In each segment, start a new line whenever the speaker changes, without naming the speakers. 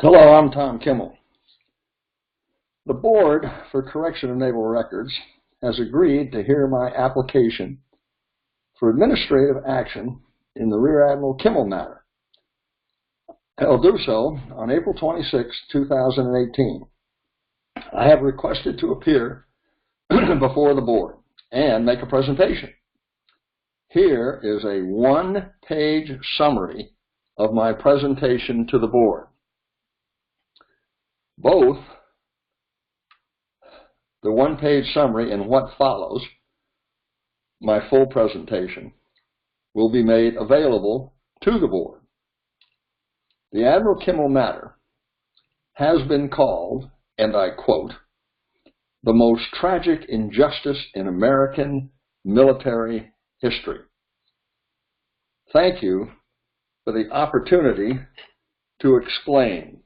Hello, I'm Tom Kimmel. The Board for Correction of Naval Records has agreed to hear my application for administrative action in the Rear Admiral Kimmel matter. I'll do so on April 26, 2018. I have requested to appear before the Board and make a presentation. Here is a one-page summary of my presentation to the Board. Both the one-page summary and what follows, my full presentation, will be made available to the Board. The Admiral Kimmel matter has been called, and I quote, the most tragic injustice in American military history. Thank you for the opportunity to explain.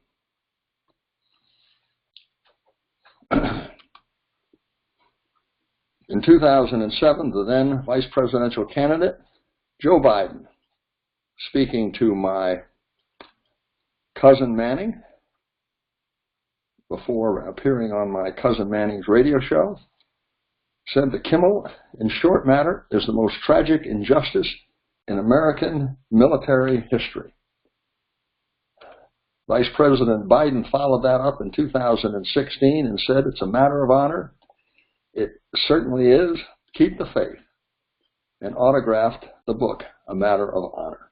In 2007, the then vice presidential candidate, Joe Biden, speaking to my cousin Manning before appearing on my cousin Manning's radio show, said the Kimmel, in short matter, is the most tragic injustice in American military history. Vice President Biden followed that up in 2016 and said it's a matter of honor. It certainly is. Keep the faith, and autographed the book, A Matter of Honor.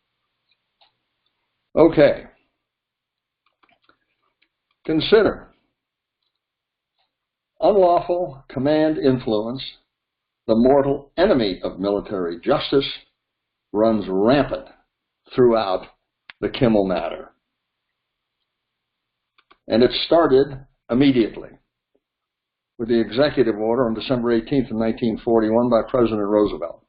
Okay. Consider unlawful command influence, the mortal enemy of military justice, runs rampant throughout the Kimmel matter. And it started immediately with the executive order on December 18th of 1941 by President Roosevelt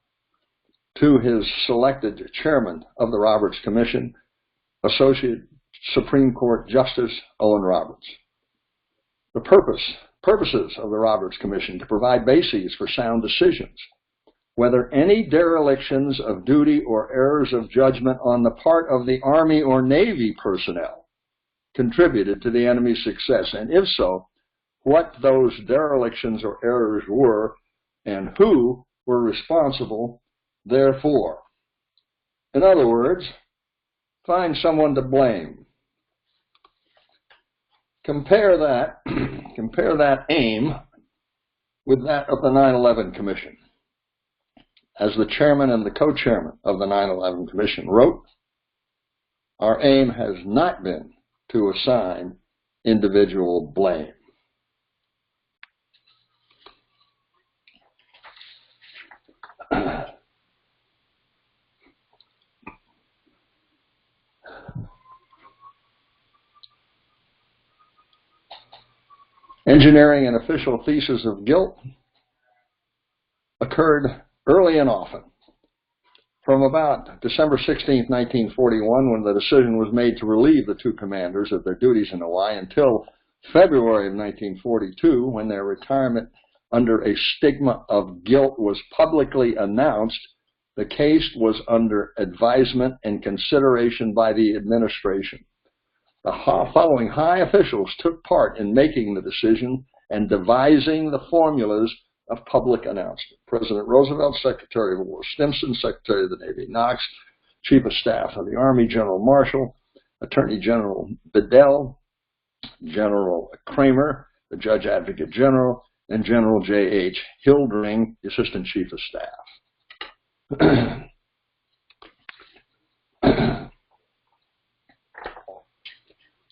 to his selected chairman of the Roberts Commission, Associate Supreme Court Justice Owen Roberts. The purposes of the Roberts Commission to provide bases for sound decisions, whether any derelictions of duty or errors of judgment on the part of the Army or Navy personnel contributed to the enemy's success, and if so, what those derelictions or errors were and who were responsible therefore. In other words, find someone to blame. Compare that aim with that of the 9/11 Commission. As the chairman and the co-chairman of the 9/11 Commission wrote, our aim has not been to assign individual blame. Engineering an official thesis of guilt occurred early and often. From about December 16, 1941, when the decision was made to relieve the two commanders of their duties in Hawaii, until February of 1942, when their retirement under a stigma of guilt was publicly announced, the case was under advisement and consideration by the administration. The following high officials took part in making the decision and devising the formulas of public announcement. President Roosevelt, Secretary of War Stimson, Secretary of the Navy Knox, Chief of Staff of the Army General Marshall, Attorney General Bedell, General Kramer, the Judge Advocate General, and General J.H. Hildring, the Assistant Chief of Staff.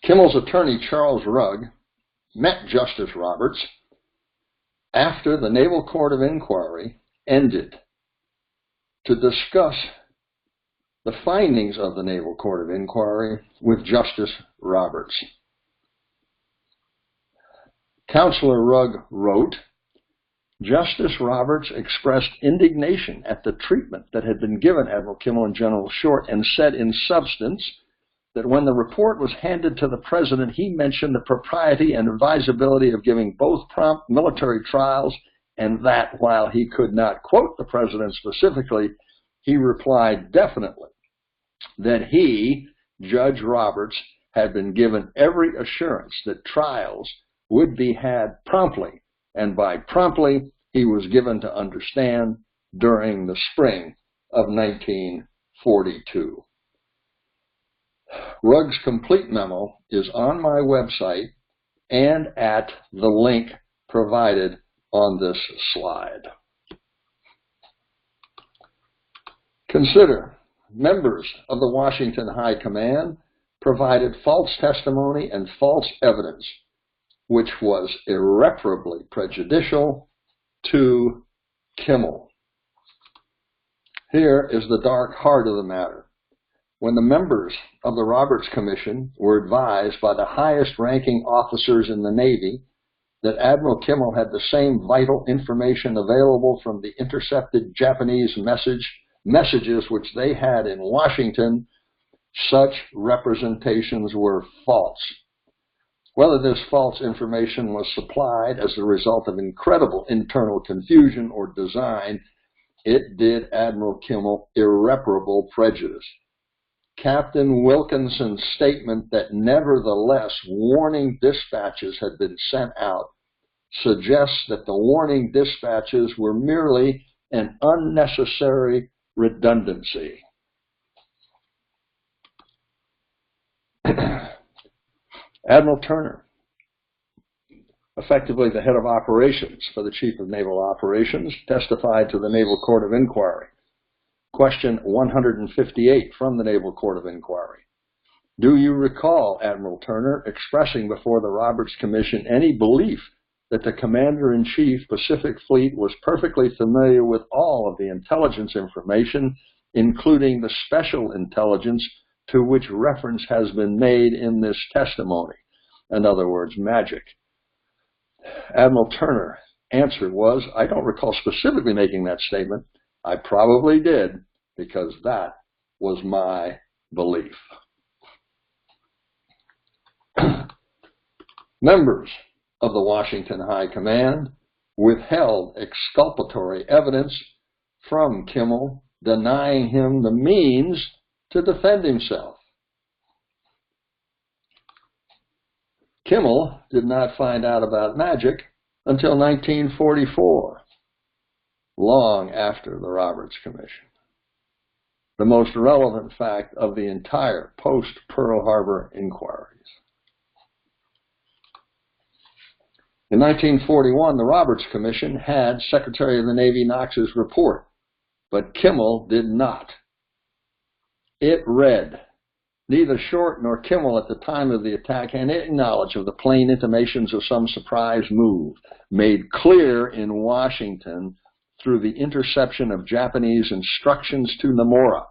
Kimmel's attorney, Charles Rugg, met Justice Roberts after the Naval Court of Inquiry ended to discuss the findings of the Naval Court of Inquiry with Justice Roberts. Counselor Rugg wrote, Justice Roberts expressed indignation at the treatment that had been given Admiral Kimmel and General Short, and said in substance that when the report was handed to the President, he mentioned the propriety and advisability of giving both prompt military trials, and that while he could not quote the President specifically, he replied definitely that he, Judge Roberts, had been given every assurance that trials would be had promptly, and by promptly, he was given to understand during the spring of 1942. Rugg's complete memo is on my website and at the link provided on this slide. Consider, members of the Washington High Command provided false testimony and false evidence, which was irreparably prejudicial to Kimmel. Here is the dark heart of the matter. When the members of the Roberts Commission were advised by the highest-ranking officers in the Navy that Admiral Kimmel had the same vital information available from the intercepted Japanese messages which they had in Washington, such representations were false. Whether this false information was supplied as the result of incredible internal confusion or design, it did Admiral Kimmel irreparable prejudice. Captain Wilkinson's statement that nevertheless warning dispatches had been sent out suggests that the warning dispatches were merely an unnecessary redundancy. Admiral Turner, effectively the head of operations for the Chief of Naval Operations, testified to the Naval Court of Inquiry. Question 158 from the Naval Court of Inquiry. Do you recall, Admiral Turner, expressing before the Roberts Commission any belief that the Commander-in-Chief, Pacific Fleet, was perfectly familiar with all of the intelligence information, including the special intelligence to which reference has been made in this testimony? In other words, magic. Admiral Turner's answer was, I don't recall specifically making that statement. I probably did, because that was my belief. Members of the Washington High Command withheld exculpatory evidence from Kimmel, denying him the means to defend himself. Kimmel did not find out about magic until 1944. Long after the Roberts Commission. The most relevant fact of the entire post-Pearl Harbor inquiries. In 1941, the Roberts Commission had Secretary of the Navy Knox's report, but Kimmel did not. It read, neither Short nor Kimmel at the time of the attack had any knowledge of the plain intimations of some surprise move made clear in Washington through the interception of Japanese instructions to Nomura,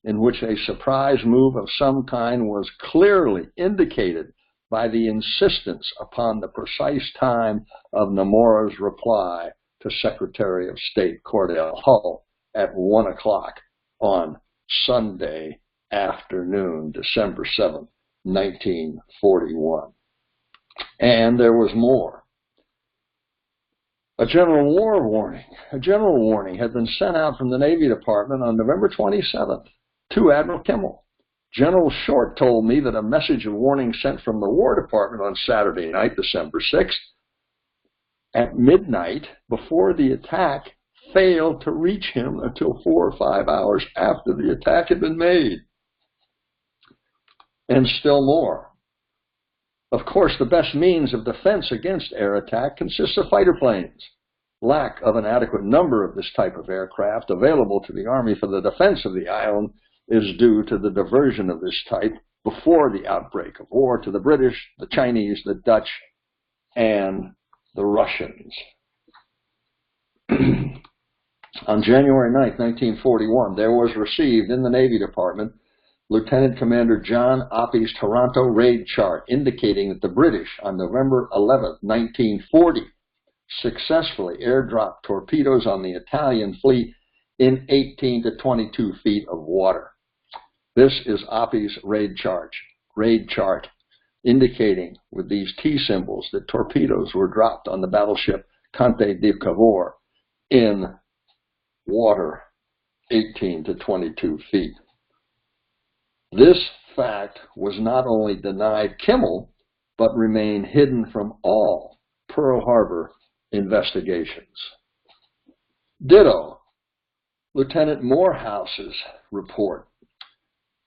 in which a surprise move of some kind was clearly indicated by the insistence upon the precise time of Nomura's reply to Secretary of State Cordell Hull at 1 o'clock on Sunday afternoon, December 7, 1941. And there was more. A general warning had been sent out from the Navy Department on November 27th to Admiral Kimmel. General Short told me that a message of warning sent from the War Department on Saturday night, December 6th, at midnight before the attack, failed to reach him until 4 or 5 hours after the attack had been made. And still more. Of course, the best means of defense against air attack consists of fighter planes. Lack of an adequate number of this type of aircraft available to the Army for the defense of the island is due to the diversion of this type before the outbreak of war to the British, the Chinese, the Dutch, and the Russians. On January 9, 1941, there was received in the Navy Department Lieutenant Commander John Oppie's Toronto raid chart indicating that the British on November 11, 1940, successfully airdropped torpedoes on the Italian fleet in 18 to 22 feet of water. This is Oppie's raid chart indicating with these T symbols that torpedoes were dropped on the battleship Conte de Cavour in water 18 to 22 feat. This fact was not only denied Kimmel, but remained hidden from all Pearl Harbor investigations. Ditto, Lieutenant Morehouse's report.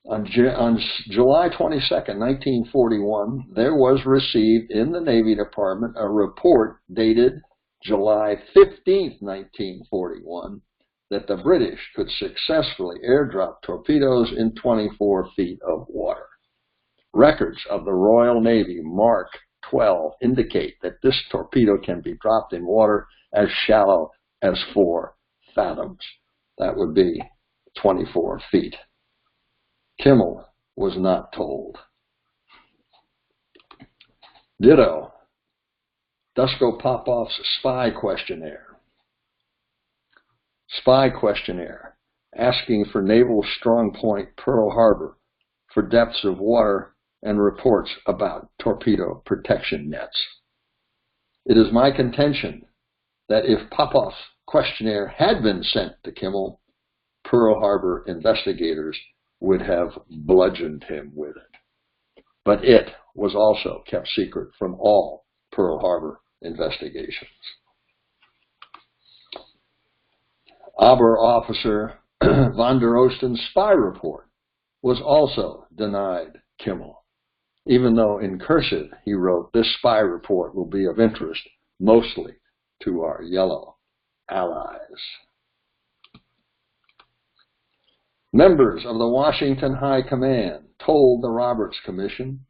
On July 22, 1941, there was received in the Navy Department a report dated July 15, 1941, that the British could successfully airdrop torpedoes in 24 feet of water. Records of the Royal Navy Mark 12 indicate that this torpedo can be dropped in water as shallow as 4 fathoms. That would be 24 feet. Kimmel was not told. Ditto, Dusko Popoff's spy questionnaire. Spy questionnaire, asking for Naval Strong Point Pearl Harbor for depths of water and reports about torpedo protection nets. It is my contention that if Popoff's questionnaire had been sent to Kimmel, Pearl Harbor investigators would have bludgeoned him with it. But it was also kept secret from all Pearl Harbor investigations. Aber Officer von der Osten's spy report was also denied Kimmel, even though in cursive he wrote, "This spy report will be of interest mostly to our yellow allies." Members of the Washington High Command told the Roberts Commission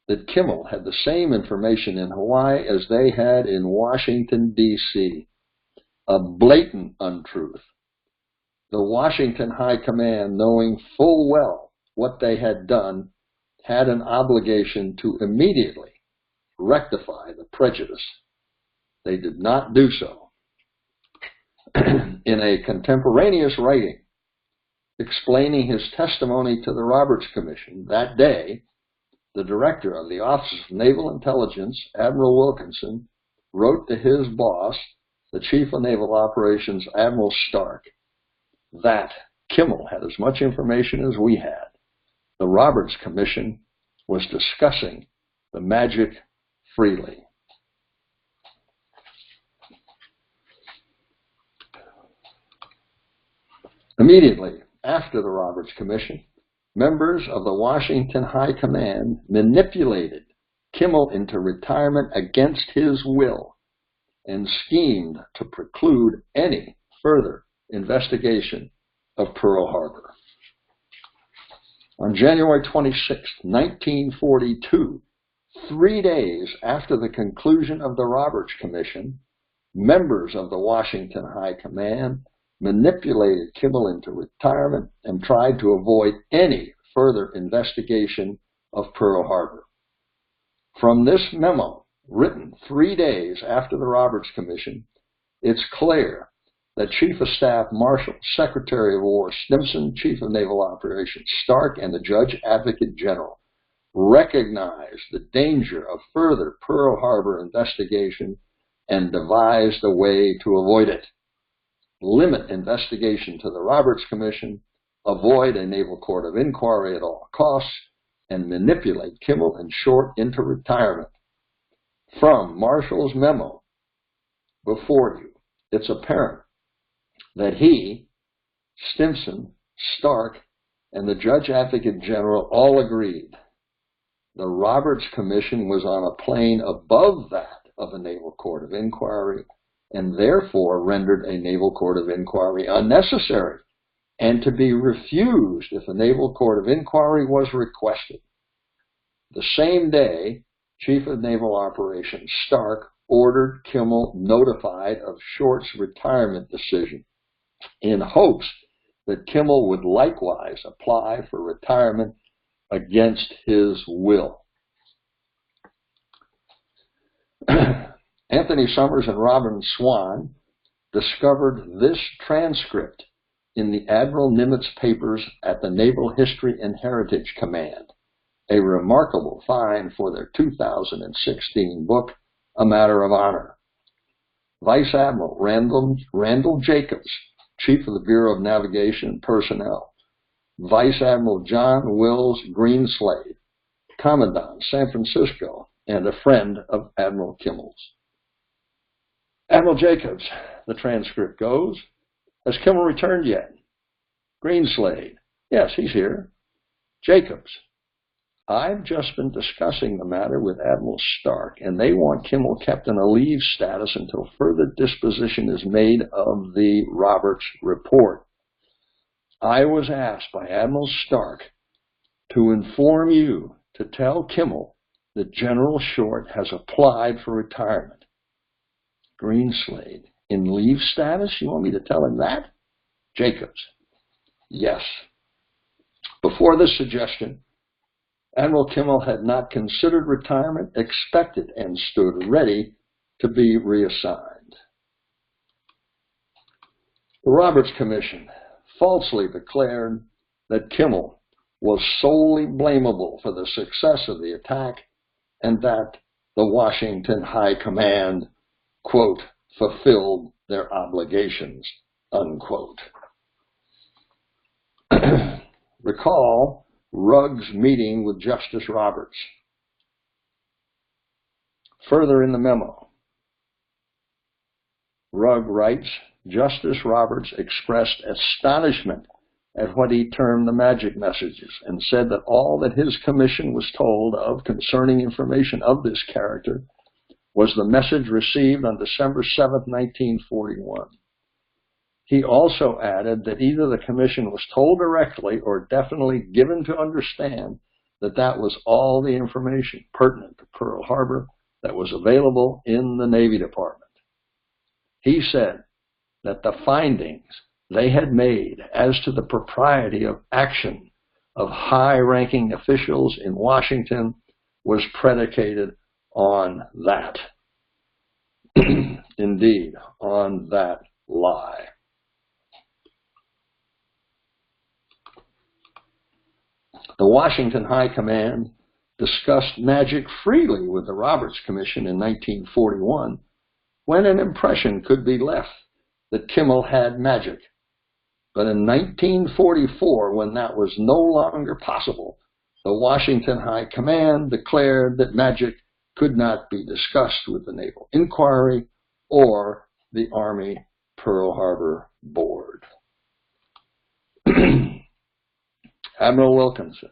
that Kimmel had the same information in Hawaii as they had in Washington, D.C., a blatant untruth. The Washington High Command, knowing full well what they had done, had an obligation to immediately rectify the prejudice. They did not do so. In a contemporaneous writing explaining his testimony to the Roberts Commission that day, the director of the Office of Naval Intelligence, Admiral Wilkinson, wrote to his boss, the Chief of Naval Operations, Admiral Stark, that Kimmel had as much information as we had. The Roberts Commission was discussing the magic freely. Immediately after the Roberts Commission, members of the Washington High Command manipulated Kimmel into retirement against his will and schemed to preclude any further investigation of Pearl Harbor. On January 26, 1942, 3 days after the conclusion of the Roberts Commission, members of the Washington High Command manipulated Kimmel into retirement and tried to avoid any further investigation of Pearl Harbor. From this memo, written 3 days after the Roberts Commission, it's clear that Chief of Staff Marshal, Secretary of War Stimson, Chief of Naval Operations Stark, and the Judge Advocate General recognized the danger of further Pearl Harbor investigation and devised a way to avoid it. Limit investigation to the Roberts Commission, avoid a Naval Court of Inquiry at all costs, and manipulate Kimmel and Short into retirement. From Marshall's memo before you, it's apparent that he, Stimson, Stark, and the Judge Advocate General all agreed the Roberts Commission was on a plane above that of a Naval Court of Inquiry and therefore rendered a Naval Court of Inquiry unnecessary and to be refused if a Naval Court of Inquiry was requested. The same day, Chief of Naval Operations Stark ordered Kimmel notified of Short's retirement decision in hopes that Kimmel would likewise apply for retirement against his will. Anthony Summers and Robin Swan discovered this transcript in the Admiral Nimitz papers at the Naval History and Heritage Command, a remarkable find for their 2016 book, A Matter of Honor. Vice Admiral Randall Jacobs, Chief of the Bureau of Navigation and Personnel, Vice Admiral John Wills Greenslade, Commandant, San Francisco, and a friend of Admiral Kimmel's. Admiral Jacobs, the transcript goes, has Kimmel returned yet? Greenslade, yes, he's here. Jacobs, I've just been discussing the matter with Admiral Stark, and they want Kimmel kept in a leave status until further disposition is made of the Roberts report. I was asked by Admiral Stark to inform you to tell Kimmel that General Short has applied for retirement. Greenslade, in leave status? You want me to tell him that? Jacobs, yes. Before this suggestion, Admiral Kimmel had not considered retirement, expected, and stood ready to be reassigned. The Roberts Commission falsely declared that Kimmel was solely blamable for the success of the attack and that the Washington High Command, quote, fulfilled their obligations, unquote. Recall Rugg's meeting with Justice Roberts. Further in the memo, Rugg writes, Justice Roberts expressed astonishment at what he termed the magic messages and said that all that his commission was told of concerning information of this character was the message received on December 7, 1941. He also added that either the commission was told directly or definitely given to understand that that was all the information pertinent to Pearl Harbor that was available in the Navy Department. He said that the findings they had made as to the propriety of action of high-ranking officials in Washington was predicated on that. Indeed, on that lie. The Washington High Command discussed magic freely with the Roberts Commission in 1941 when an impression could be left that Kimmel had magic. But in 1944, when that was no longer possible, the Washington High Command declared that magic could not be discussed with the Naval Inquiry or the Army Pearl Harbor Board. Admiral Wilkinson.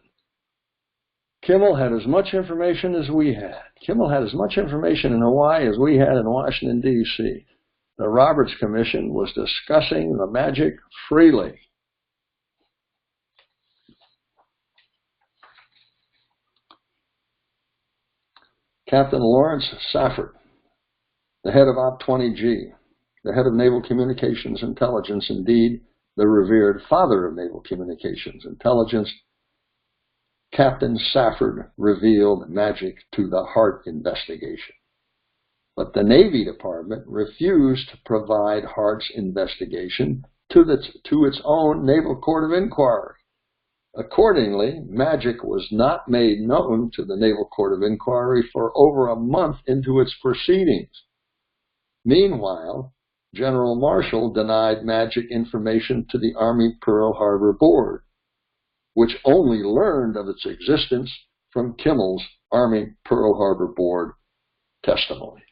Kimmel had as much information as we had. Kimmel had as much information in Hawaii as we had in Washington, D.C. The Roberts Commission was discussing the magic freely. Captain Laurance Safford, the head of Op 20G, the head of Naval Communications Intelligence, indeed, the revered father of Naval Communications Intelligence, Captain Safford revealed magic to the Hart investigation. But the Navy Department refused to provide Hart's investigation to its own Naval Court of Inquiry. Accordingly, magic was not made known to the Naval Court of Inquiry for over a month into its proceedings. Meanwhile, General Marshall denied magic information to the Army Pearl Harbor Board, which only learned of its existence from Kimmel's Army Pearl Harbor Board testimony.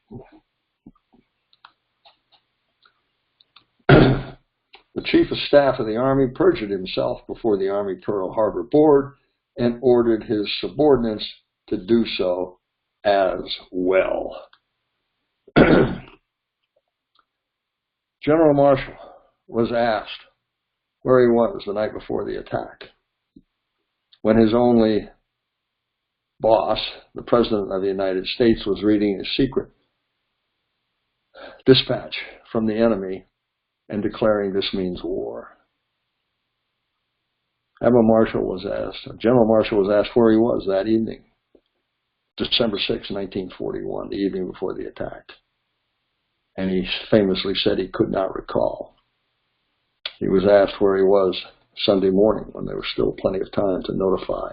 The Chief of Staff of the Army perjured himself before the Army Pearl Harbor Board and ordered his subordinates to do so as well. General Marshall was asked where he was the night before the attack, when his only boss, the President of the United States, was reading a secret dispatch from the enemy and declaring this means war. General Marshall was asked where he was that evening, December 6, 1941, the evening before the attack. And he famously said he could not recall. He was asked where he was Sunday morning when there was still plenty of time to notify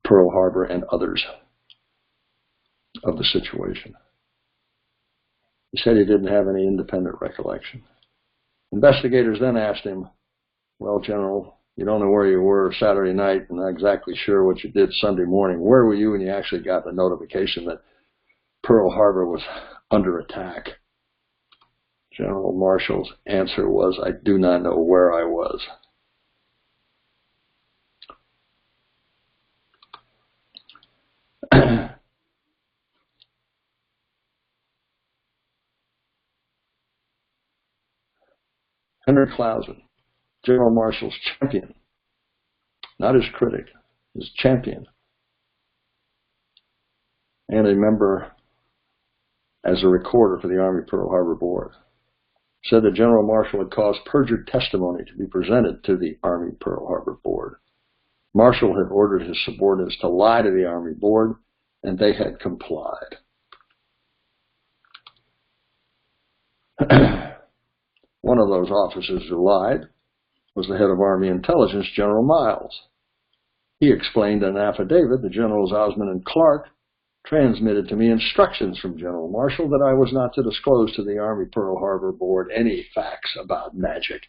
Pearl Harbor and others of the situation. He said he didn't have any independent recollection. Investigators then asked him, well, General, you don't know where you were Saturday night and not exactly sure what you did Sunday morning. Where were you when you actually got the notification that Pearl Harbor was under attack? General Marshall's answer was, I do not know where I was. Henry Clausen, General Marshall's champion, not his critic, his champion, and a member as a recorder for the Army Pearl Harbor Board, said that General Marshall had caused perjured testimony to be presented to the Army Pearl Harbor Board. Marshall had ordered his subordinates to lie to the Army Board, and they had complied. One of those officers who lied was the head of Army Intelligence, General Miles. He explained in an affidavit that Generals Osmond and Clark transmitted to me instructions from General Marshall that I was not to disclose to the Army Pearl Harbor Board any facts about magic.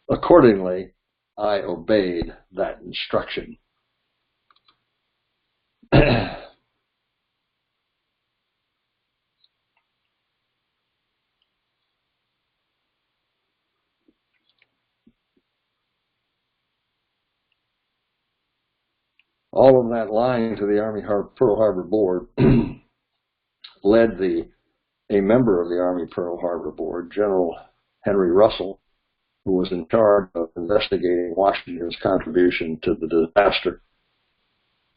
Accordingly, I obeyed that instruction. All of that lying to the Army Pearl Harbor Board led a member of the Army Pearl Harbor Board, General Henry Russell, who was in charge of investigating Washington's contribution to the disaster.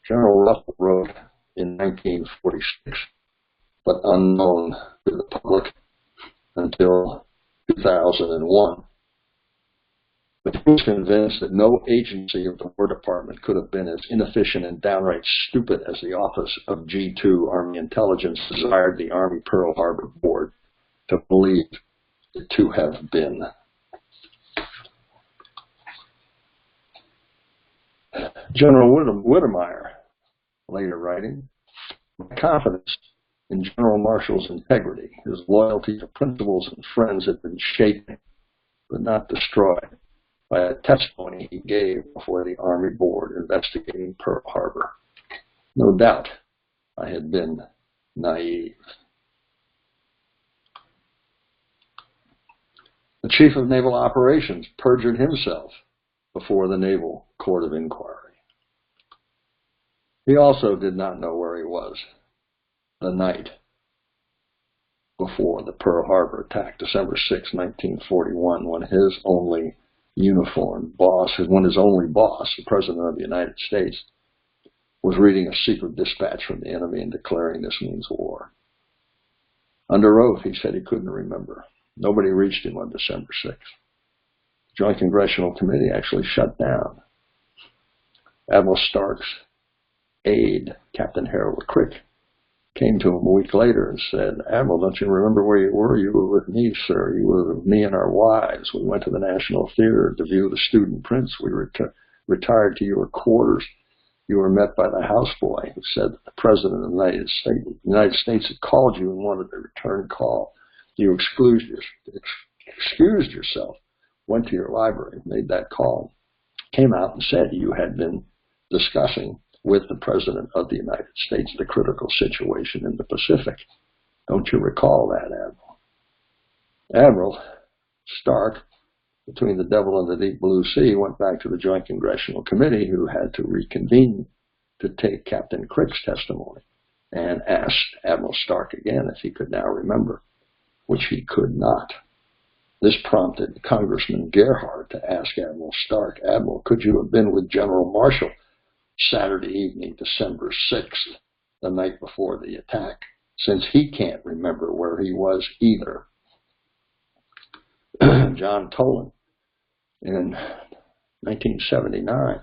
General Russell wrote in 1946, but unknown to the public until 2001. But he was convinced that no agency of the War Department could have been as inefficient and downright stupid as the Office of G2 Army Intelligence desired the Army Pearl Harbor Board to believe it to have been. General Whittemire, later writing, my confidence in General Marshall's integrity, his loyalty to principles and friends had been shaken, but not destroyed, by a testimony he gave before the Army Board investigating Pearl Harbor. No doubt I had been naive. The Chief of Naval Operations perjured himself before the Naval Court of Inquiry. He also did not know where he was the night before the Pearl Harbor attack, December 6, 1941, when his only uniformed boss, when his only boss, the President of the United States, was reading a secret dispatch from the enemy and declaring this means war. Under oath, he said he couldn't remember. Nobody reached him on December 6th. The Joint Congressional Committee actually shut down. Admiral Stark's aide, Captain Harold Crick, came to him a week later and said, Admiral, don't you remember where you were? You were with me, sir. You were with me and our wives. We went to the National Theater to view the student prince. We retired to your quarters. You were met by the houseboy who said that the President of the United States had called you and wanted a return call. You excused yourself, went to your library, made that call, came out and said you had been discussing with the President of the United States the critical situation in the Pacific. Don't you recall that, Admiral? Admiral Stark, between the devil and the deep blue sea, went back to the Joint Congressional Committee, who had to reconvene to take Captain Crick's testimony, and asked Admiral Stark again if he could now remember, which he could not. This prompted Congressman Gerhardt to ask Admiral Stark, Admiral, could you have been with General Marshall Saturday evening, December 6th, the night before the attack, since he can't remember where he was either? John Tolan, in 1979,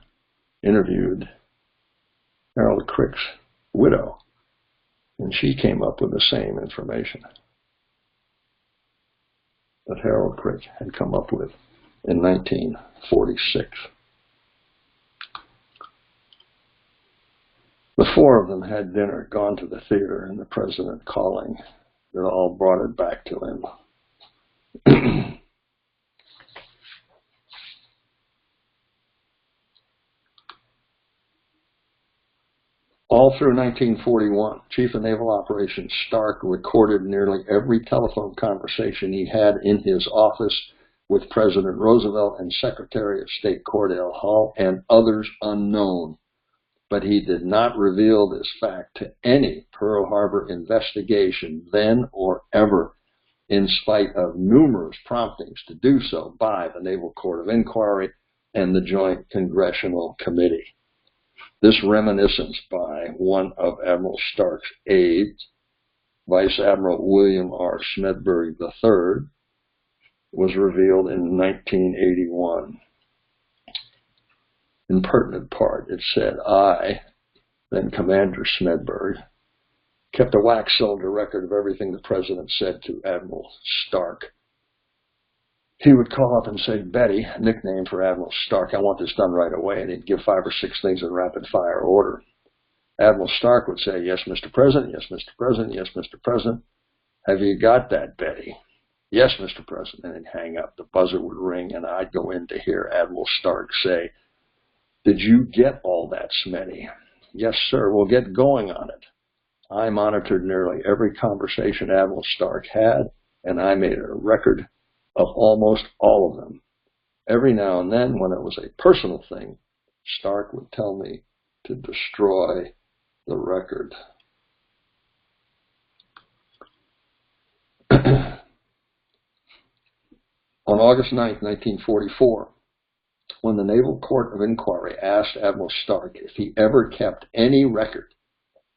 interviewed Harold Crick's widow, and she came up with the same information that Harold Crick had come up with in 1946. The four of them had dinner, gone to the theater, and the President calling. It all brought it back to him. All through 1941, Chief of Naval Operations Stark recorded nearly every telephone conversation he had in his office with President Roosevelt and Secretary of State Cordell Hull and others unknown. But he did not reveal this fact to any Pearl Harbor investigation then or ever, in spite of numerous promptings to do so by the Naval Court of Inquiry and the Joint Congressional Committee. This reminiscence by one of Admiral Stark's aides, Vice Admiral William R. Smedberg III, was revealed in 1981. In pertinent part, it said, I, then Commander Smedberg, kept a wax cylinder record of everything the President said to Admiral Stark. He would call up and say, Betty, nickname for Admiral Stark, I want this done right away, and he'd give 5 or 6 things in rapid fire order. Admiral Stark would say, yes, Mr. President, yes, Mr. President, yes, Mr. President. Have you got that, Betty? Yes, Mr. President. And he'd hang up. The buzzer would ring, and I'd go in to hear Admiral Stark say, did you get all that, Smitty? Yes, sir. We'll get going on it. I monitored nearly every conversation Admiral Stark had, and I made a record of almost all of them. Every now and then, when it was a personal thing, Stark would tell me to destroy the record. On August 9, 1944, when the Naval Court of Inquiry asked Admiral Stark if he ever kept any record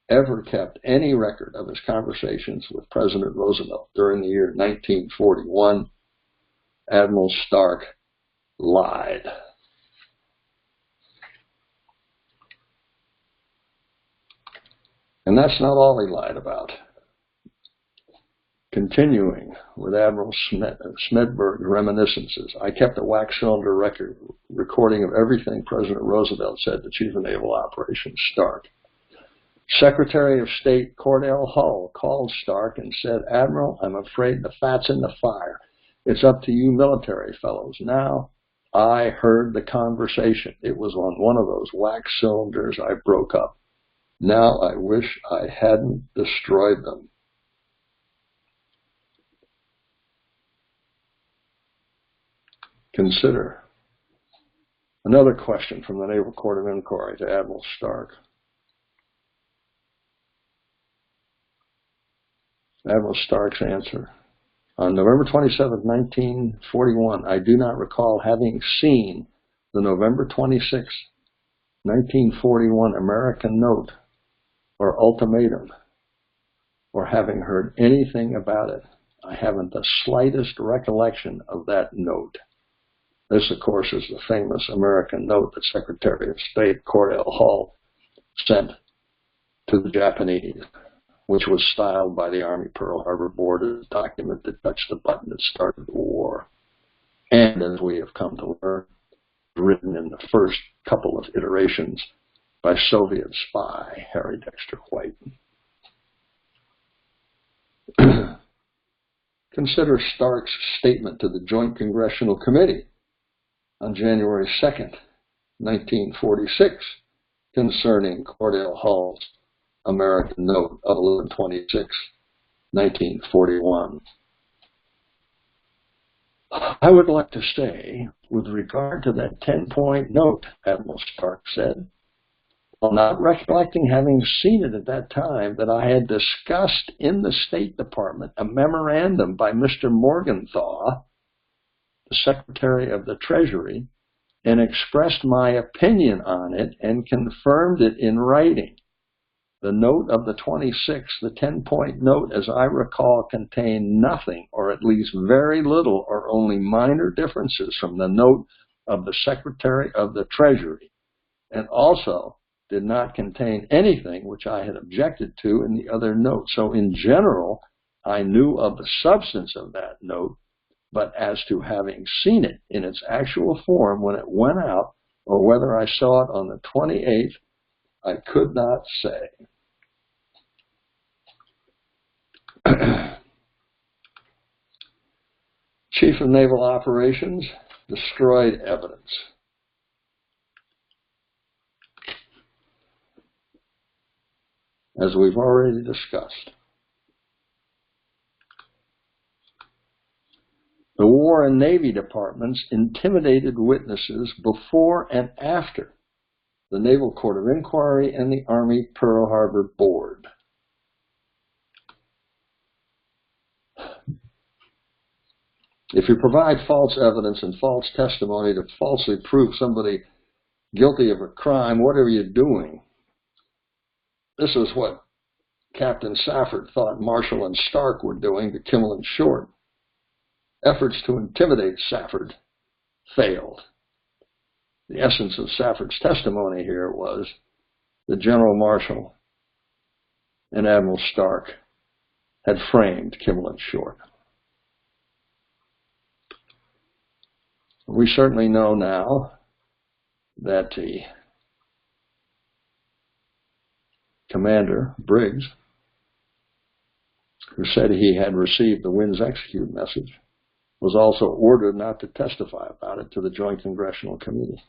of his conversations with President Roosevelt during the year 1941, Admiral Stark lied. And that's not all he lied about. Continuing with Admiral Smedberg's reminiscences, I kept a wax cylinder record recording of everything President Roosevelt said to Chief of Naval Operations Stark. Secretary of State Cordell Hull called Stark and said, Admiral, I'm afraid the fat's in the fire. It's up to you military fellows now. I heard the conversation. It was on one of those wax cylinders I broke up. Now I wish I hadn't destroyed them. Consider another question from the Naval Court of Inquiry to Admiral Stark. Admiral Stark's answer. On November 27, 1941, I do not recall having seen the November 26, 1941 American note or ultimatum, or having heard anything about it. I haven't the slightest recollection of that note. This, of course, is the famous American note that Secretary of State Cordell Hull sent to the Japanese, which was styled by the Army Pearl Harbor Board as a document that touched the button that started the war. And as we have come to learn, written in the first couple of iterations by Soviet spy Harry Dexter White. Consider Stark's statement to the Joint Congressional Committee on January 2nd, 1946, concerning Cordell Hull's American note of 11/26, 1941. I would like to say, with regard to that 10-point note, Admiral Stark said, while not recollecting having seen it at that time, that I had discussed in the State Department a memorandum by Mr. Morgenthau, the Secretary of the Treasury, and expressed my opinion on it and confirmed it in writing. The note of the 26th, the 10-point note, as I recall, contained nothing, or at least very little, or only minor differences from the note of the Secretary of the Treasury, and also did not contain anything which I had objected to in the other note. So in general, I knew of the substance of that note, but as to having seen it in its actual form when it went out, or whether I saw it on the 28th, I could not say. Chief of Naval Operations destroyed evidence. as we've already discussed. The War and Navy departments intimidated witnesses before and after the Naval Court of Inquiry and the Army Pearl Harbor Board. If you provide false evidence and false testimony to falsely prove somebody guilty of a crime, what are you doing? This is what Captain Safford thought Marshall and Stark were doing to Kimmel and Short. Efforts to intimidate Safford failed. The essence of Safford's testimony here was that General Marshall and Admiral Stark had framed Kimmel and Short. We certainly know now that the commander, Briggs, who said he had received the Winds Execute message, was also ordered not to testify about it to the Joint Congressional Committee.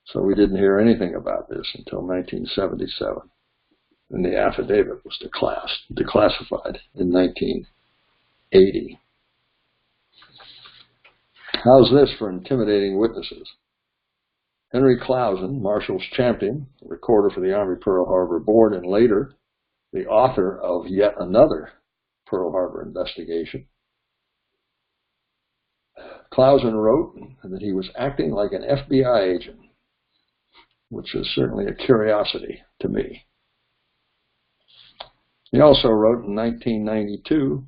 So we didn't hear anything about this until 1977, and the affidavit was declassified in 1980. How's this for intimidating witnesses? Henry Clausen, Marshall's champion, recorder for the Army Pearl Harbor Board, and later the author of yet another Pearl Harbor investigation. Clausen wrote that he was acting like an FBI agent, which is certainly a curiosity to me. He also wrote in 1992,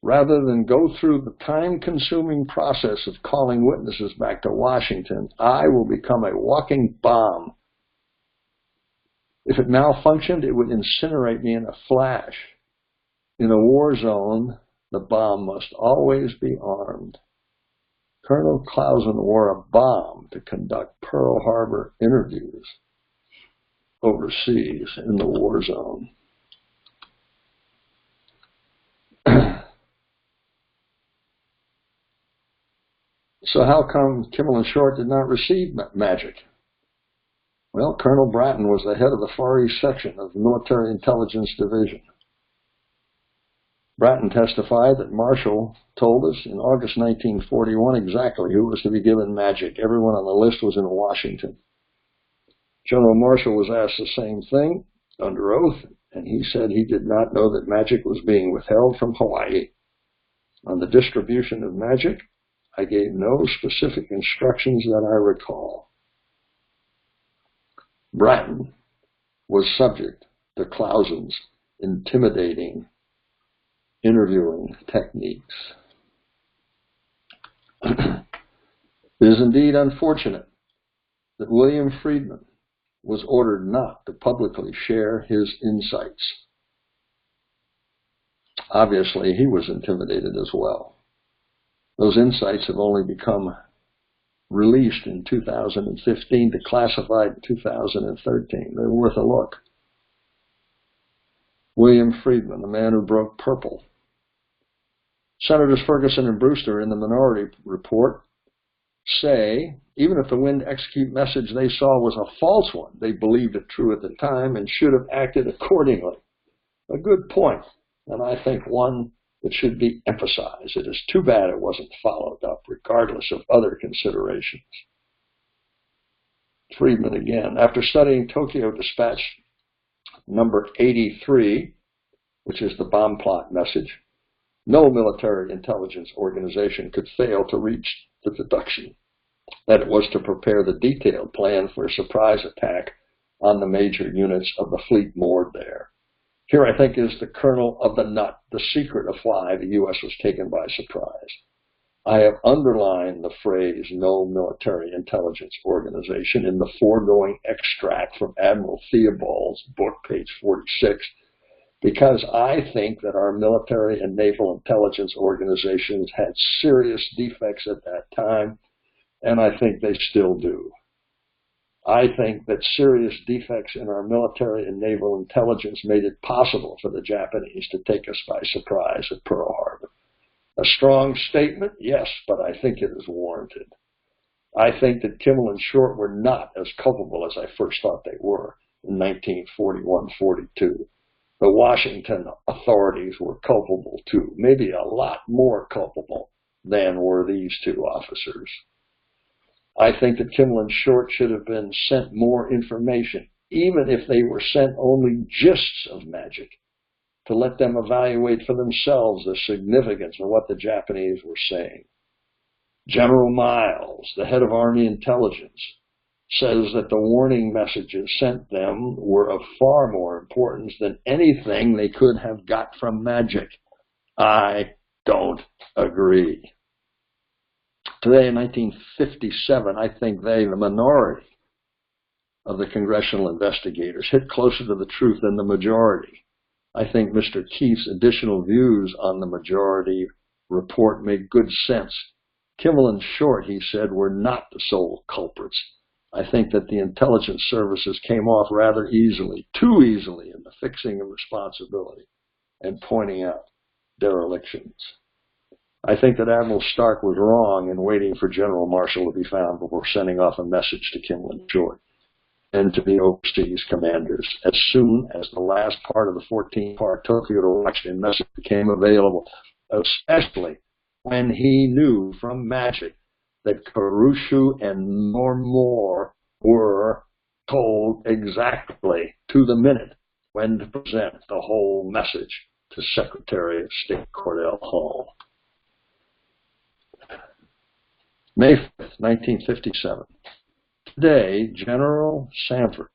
rather than go through the time-consuming process of calling witnesses back to Washington, I will become a walking bomb. If it malfunctioned, it would incinerate me in a flash. In a war zone, the bomb must always be armed. Colonel Clausen wore a bomb to conduct Pearl Harbor interviews overseas in the war zone. So how come Kimmel and Short did not receive magic? Well, Colonel Bratton was the head of the Far East section of the Military Intelligence Division. Bratton testified that Marshall told us in August 1941 exactly who was to be given magic. Everyone on the list was in Washington. General Marshall was asked the same thing under oath, and he said he did not know that magic was being withheld from Hawaii. On the distribution of magic, I gave no specific instructions that I recall. Bratton was subject to Clausen's intimidating interviewing techniques. It is indeed unfortunate that William Friedman was ordered not to publicly share his insights. Obviously, he was intimidated as well. Those insights have only become released in 2015, declassified in 2013. They're worth a look. William Friedman, the man who broke purple. Senators Ferguson and Brewster in the minority report say, even if the Wind Execute message they saw was a false one, they believed it true at the time and should have acted accordingly. A good point, and I think one that should be emphasized. It is too bad it wasn't followed up, regardless of other considerations. Friedman again, after studying Tokyo Dispatch number 83, which is the bomb plot message, no military intelligence organization could fail to reach the deduction that it was to prepare the detailed plan for a surprise attack on the major units of the fleet moored there. Here, I think, is the kernel of the nut, the secret of why the U.S. was taken by surprise. I have underlined the phrase, no military intelligence organization, in the foregoing extract from Admiral Theobald's book, page 46, because I think that our military and naval intelligence organizations had serious defects at that time, and I think they still do. I think that serious defects in our military and naval intelligence made it possible for the Japanese to take us by surprise at Pearl Harbor. A strong statement, yes, but I think it is warranted. I think that Kimmel and Short were not as culpable as I first thought they were. in 1941-42. The Washington authorities were culpable too, maybe a lot more culpable than were these two officers. I think that Kimmel and Short should have been sent more information, even if they were sent only gists of magic, to let them evaluate for themselves the significance of what the Japanese were saying. General Miles, the head of Army Intelligence, says that the warning messages sent them were of far more importance than anything they could have got from magic. I don't agree. Today, in 1957, I think they, the minority of the congressional investigators, hit closer to the truth than the majority. I think Mr. Keith's additional views on the majority report make good sense. Kimmel and Short, he said, were not the sole culprits. I think that the intelligence services came off rather easily, too easily, in the fixing of responsibility and pointing out derelictions. I think that Admiral Stark was wrong in waiting for General Marshall to be found before sending off a message to Kimmel and Short and to the overseas commanders as soon as the last part of the 14-part Tokyo to Washington message became available, especially when he knew from magic that Kuroshu and Moore were told exactly to the minute when to present the whole message to Secretary of State Cordell Hull. May 5th, 1957. Today, General Safford,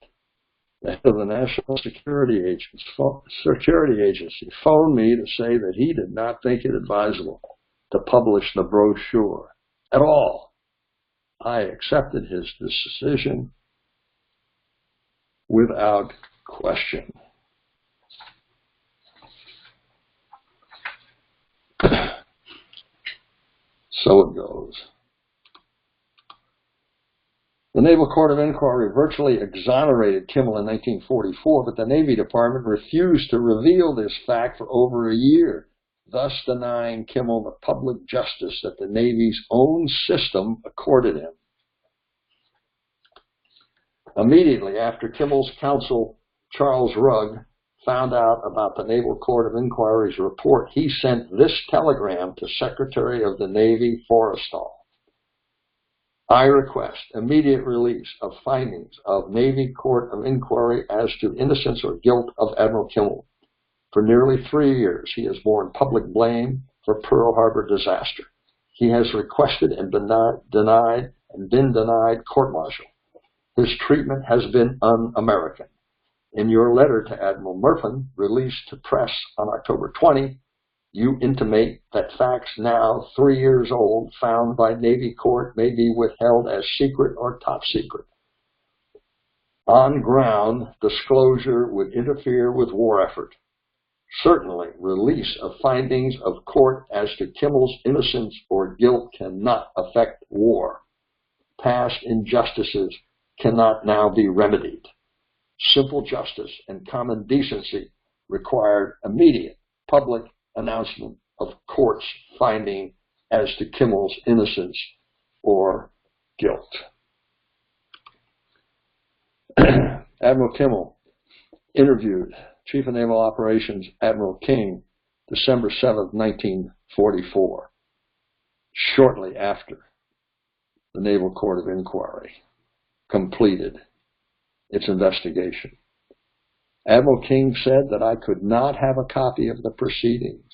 the head of the National Security Agency, phoned me to say that he did not think it advisable to publish the brochure at all. I accepted his decision without question. So it goes. The Naval Court of Inquiry virtually exonerated Kimmel in 1944, but the Navy Department refused to reveal this fact for over a year, thus denying Kimmel the public justice that the Navy's own system accorded him. Immediately after Kimmel's counsel, Charles Rugg, found out about the Naval Court of Inquiry's report, he sent this telegram to Secretary of the Navy Forrestal. I request immediate release of findings of Navy Court of Inquiry as to innocence or guilt of Admiral Kimmel. For nearly 3 years, he has borne public blame for Pearl Harbor disaster. He has requested and been denied court-martial. His treatment has been un-American. In your letter to Admiral Murfin, released to press on October 20, you intimate that facts now 3 years old found by Navy Court may be withheld as secret or top secret. On ground, disclosure would interfere with war effort. Certainly, release of findings of court as to Kimmel's innocence or guilt cannot affect war. Past injustices cannot now be remedied. Simple justice and common decency required immediate public announcement of court's finding as to Kimmel's innocence or guilt. Admiral Kimmel interviewed Chief of Naval Operations Admiral King December 7, 1944, shortly after the Naval Court of Inquiry completed its investigation. Admiral King said that I could not have a copy of the proceedings.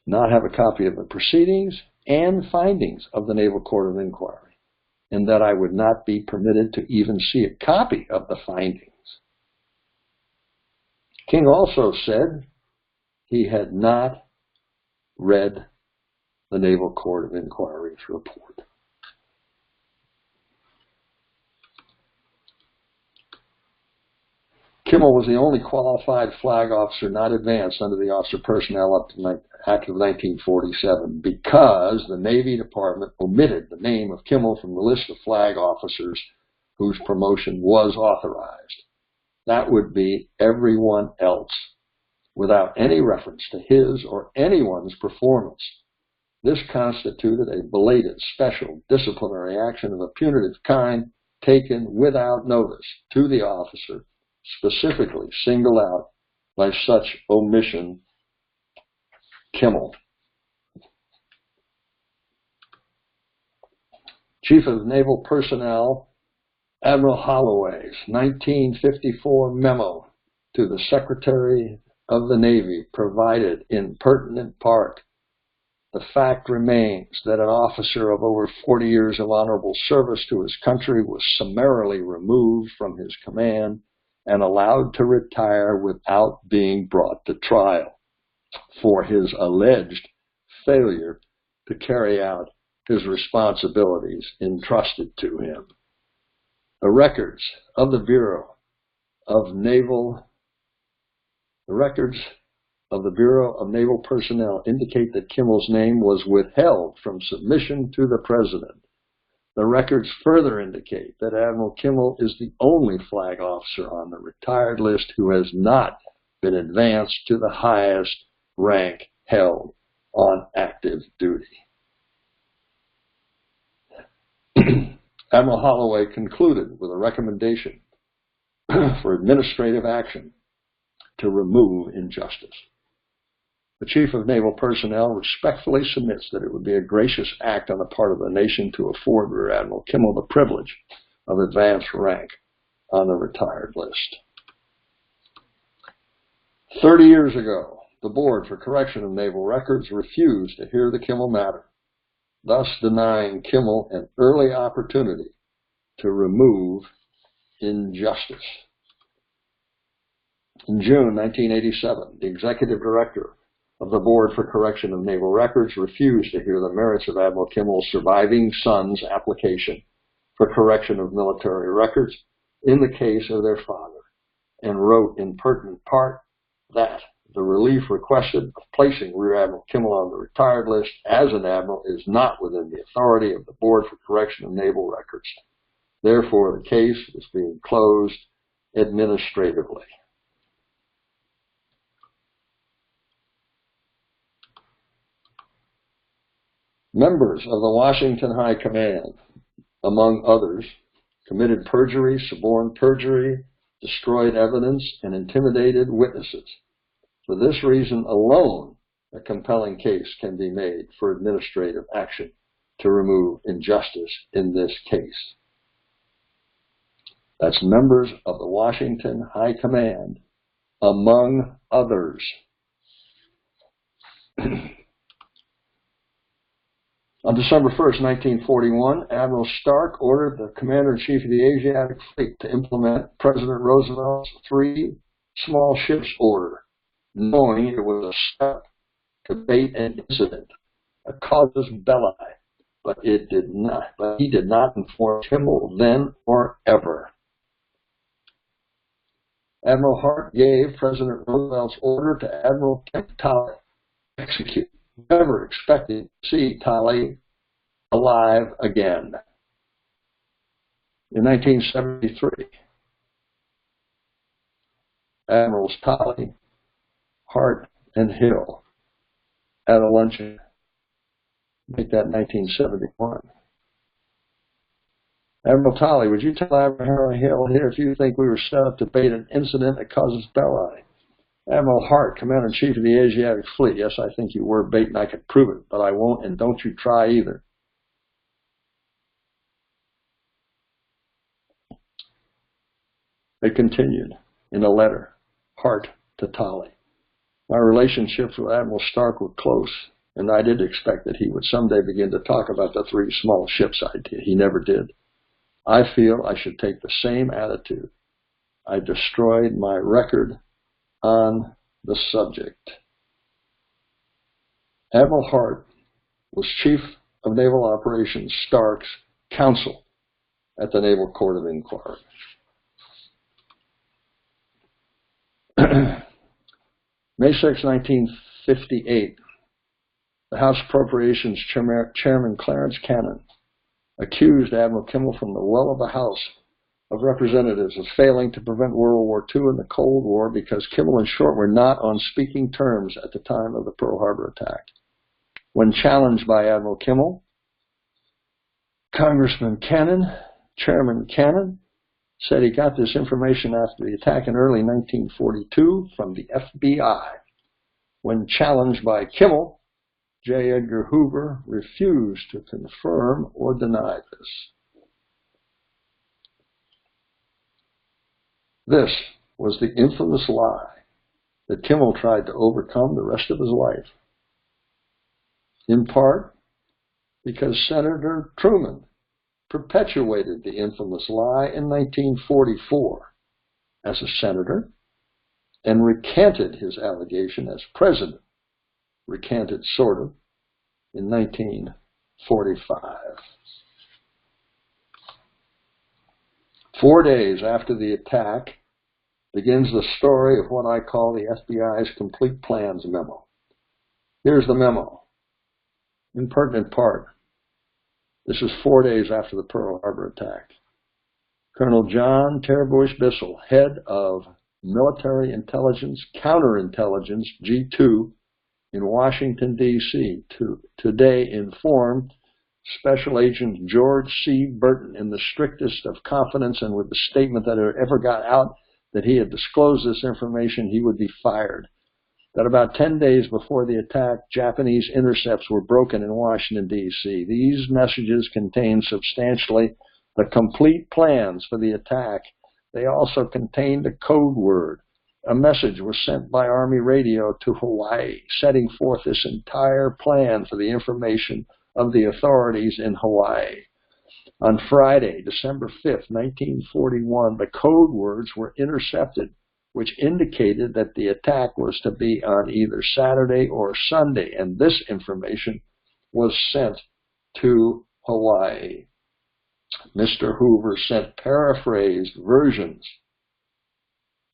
Not have a copy of the proceedings and findings of the Naval Court of Inquiry, and that I would not be permitted to even see a copy of the findings. King also said he had not read the Naval Court of Inquiry's report. Kimmel was the only qualified flag officer not advanced under the Officer Personnel Act of 1947 because the Navy Department omitted the name of Kimmel from the list of flag officers whose promotion was authorized. That would be everyone else, without any reference to his or anyone's performance. This constituted a belated special disciplinary action of a punitive kind taken without notice to the officer, specifically singled out by such omission, Kimmel. Chief of Naval Personnel Admiral Holloway's 1954 memo to the Secretary of the Navy provided in pertinent part, the fact remains that an officer of over 40 years of honorable service to his country was summarily removed from his command and allowed to retire without being brought to trial for his alleged failure to carry out his responsibilities entrusted to him. The records of the Bureau of Naval Personnel indicate that Kimmel's name was withheld from submission to the President. The records further indicate that Admiral Kimmel is the only flag officer on the retired list who has not been advanced to the highest rank held on active duty. Admiral Holloway concluded with a recommendation for administrative action to remove injustice. The Chief of Naval Personnel respectfully submits that it would be a gracious act on the part of the nation to afford Rear Admiral Kimmel the privilege of advanced rank on the retired list. 30 years ago, the Board for Correction of Naval Records refused to hear the Kimmel matter, thus denying Kimmel an early opportunity to remove injustice. In June 1987, the Executive Director of the Board for Correction of Naval Records refused to hear the merits of Admiral Kimmel's surviving son's application for correction of military records in the case of their father, and wrote in pertinent part that the relief requested of placing Rear Admiral Kimmel on the retired list as an admiral is not within the authority of the Board for Correction of Naval Records. Therefore, the case is being closed administratively. Members of the Washington High Command, among others, committed perjury, suborned perjury, destroyed evidence, and intimidated witnesses. For this reason alone, a compelling case can be made for administrative action to remove injustice in this case. That's members of the Washington High Command, among others. On December 1st, 1941, Admiral Stark ordered the Commander-in-Chief of the Asiatic Fleet to implement President Roosevelt's 3 small ships order, knowing it was a step to bait an incident, a casus belli, but he did not inform Kimmel then or ever. Admiral Hart gave President Roosevelt's order to Admiral Talley to execute, never expecting to see Talley alive again. In 1973, Admirals Talley, Hart, and Hill at a luncheon. Make that 1971. Admiral Talley, would you tell Admiral Hill here if you think we were set up to bait an incident that causes belli? Admiral Hart, Commander-in-Chief of the Asiatic Fleet, yes, I think you were bait and I could prove it, but I won't, and don't you try either. It continued in a letter, Hart to Talley. My relationships with Admiral Stark were close, and I did expect that he would someday begin to talk about the 3 small ships idea. He never did. I feel I should take the same attitude. I destroyed my record on the subject. Admiral Hart was Chief of Naval Operations Stark's counsel at the Naval Court of Inquiry. May 6, 1958, the House Appropriations Chairman Clarence Cannon accused Admiral Kimmel from the well of the House of Representatives of failing to prevent World War II and the Cold War because Kimmel and Short were not on speaking terms at the time of the Pearl Harbor attack. When challenged by Admiral Kimmel, Congressman Cannon Chairman Cannon said he got this information after the attack in early 1942 from the FBI. When challenged by Kimmel, J. Edgar Hoover refused to confirm or deny this. This was the infamous lie that Kimmel tried to overcome the rest of his life, in part because Senator Truman perpetuated the infamous lie in 1944 as a senator and recanted his allegation as president, recanted sort of, in 1945. 4 days after the attack begins the story of what I call the FBI's Complete Plans memo. Here's the memo. In pertinent part, this is 4 days after the Pearl Harbor attack. Colonel John Terbush Bissell, head of Military Intelligence Counterintelligence G2 in Washington, D.C., today informed Special Agent George C. Burton in the strictest of confidence and with the statement that it ever got out that he had disclosed this information, he would be fired. That about 10 days before the attack, Japanese intercepts were broken in Washington, D.C. These messages contained substantially the complete plans for the attack. They also contained a code word. A message was sent by Army radio to Hawaii, setting forth this entire plan for the information of the authorities in Hawaii. On Friday, December 5th, 1941, the code words were intercepted, which indicated that the attack was to be on either Saturday or Sunday, and this information was sent to Hawaii. Mr. Hoover sent paraphrased versions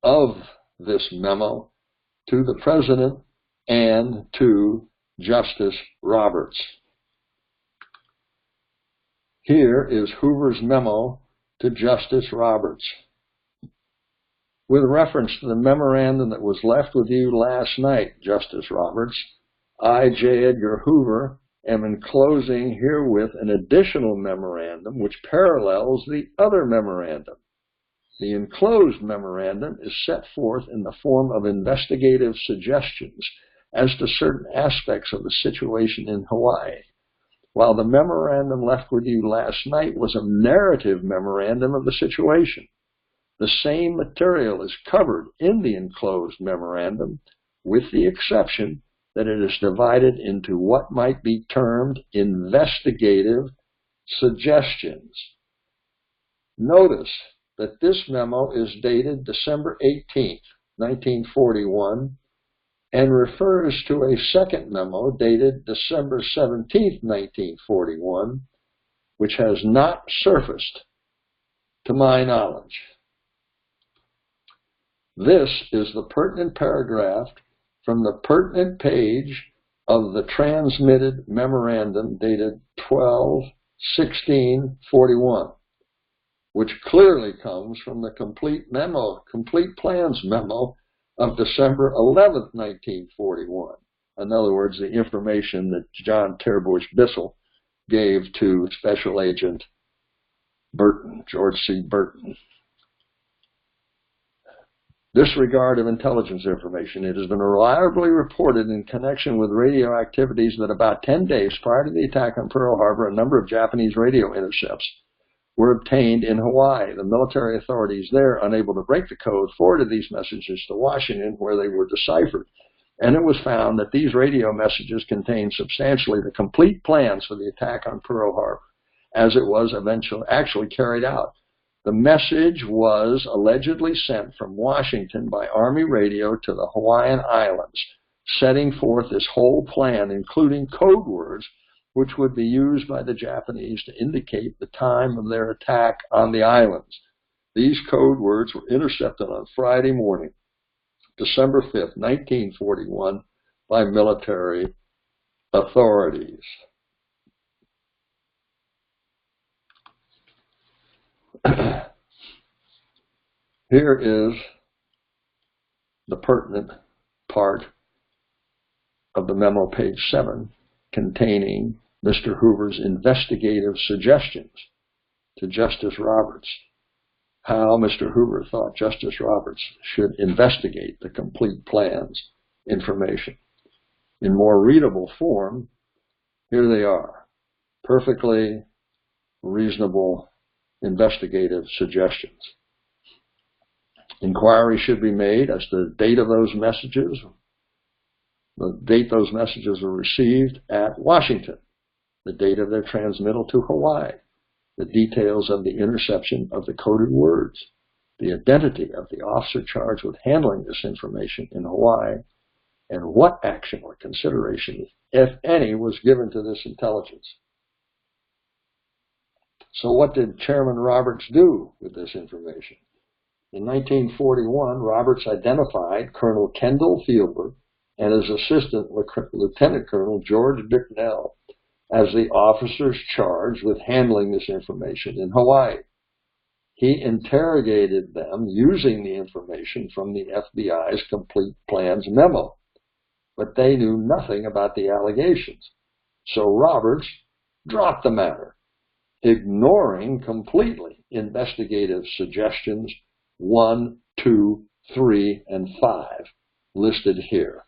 of this memo to the President and to Justice Roberts. Here is Hoover's memo to Justice Roberts. With reference to the memorandum that was left with you last night, Justice Roberts, I, J. Edgar Hoover, am enclosing herewith an additional memorandum which parallels the other memorandum. The enclosed memorandum is set forth in the form of investigative suggestions as to certain aspects of the situation in Hawaii, while the memorandum left with you last night was a narrative memorandum of the situation. The same material is covered in the enclosed memorandum, with the exception that it is divided into what might be termed investigative suggestions. Notice that this memo is dated December 18th, 1941, and refers to a second memo dated December 17th, 1941, which has not surfaced to my knowledge. This is the pertinent paragraph from the pertinent page of the transmitted memorandum dated 12/16/41, which clearly comes from the complete plans memo of December 11th, 1941. In other words, the information that John Terbush Bissell gave to Special Agent Burton, George C. Burton. Disregard of intelligence information. It has been reliably reported in connection with radio activities that about 10 days prior to the attack on Pearl Harbor, a number of Japanese radio intercepts were obtained in Hawaii. The military authorities there, unable to break the code, forwarded these messages to Washington, where they were deciphered. And it was found that these radio messages contained substantially the complete plans for the attack on Pearl Harbor, as it was actually carried out. The message was allegedly sent from Washington by Army radio to the Hawaiian Islands, setting forth this whole plan, including code words, which would be used by the Japanese to indicate the time of their attack on the islands. These code words were intercepted on Friday morning, December 5th, 1941, by military authorities. Here is the pertinent part of the memo, page 7, containing Mr. Hoover's investigative suggestions. to Justice Roberts how Mr. Hoover thought Justice Roberts should investigate the complete plan's information. In more readable form, here they are, perfectly reasonable investigative suggestions. Inquiry should be made as to the date of those messages, the date those messages were received at Washington, the date of their transmittal to Hawaii, the details of the interception of the coded words, the identity of the officer charged with handling this information in Hawaii, and what action or consideration, if any, was given to this intelligence. So what did Chairman Roberts do with this information? In 1941, Roberts identified Colonel Kendall Fielder and his assistant, Lieutenant Colonel George Bicknell, as the officers charged with handling this information in Hawaii. He interrogated them using the information from the FBI's Complete Plans memo, but they knew nothing about the allegations. So Roberts dropped the matter, ignoring completely investigative suggestions 1, 2, 3, and 5 listed here.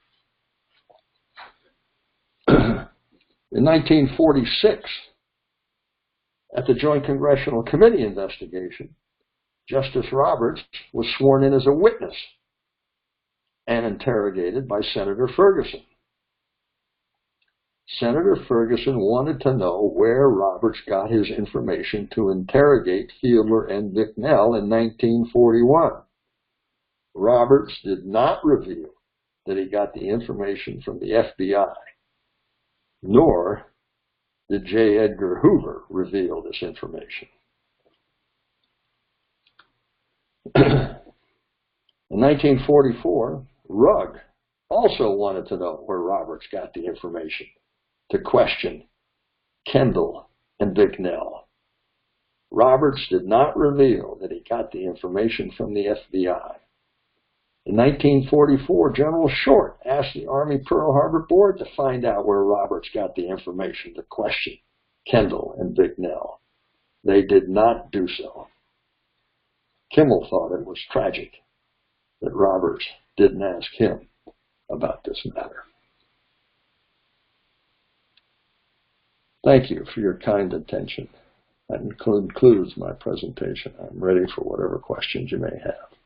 In 1946, at the Joint Congressional Committee investigation, Justice Roberts was sworn in as a witness and interrogated by Senator Ferguson. Senator Ferguson wanted to know where Roberts got his information to interrogate Fielder and Bicknell in 1941. Roberts did not reveal that he got the information from the FBI, nor did J. Edgar Hoover reveal this information. In 1944, Rugg also wanted to know where Roberts got the information to question Kendall and Bicknell. Roberts did not reveal that he got the information from the FBI. In 1944, General Short asked the Army Pearl Harbor Board to find out where Roberts got the information to question Kendall and Bicknell. They did not do so. Kimmel thought it was tragic that Roberts didn't ask him about this matter. Thank you for your kind attention. That concludes my presentation. I'm ready for whatever questions you may have.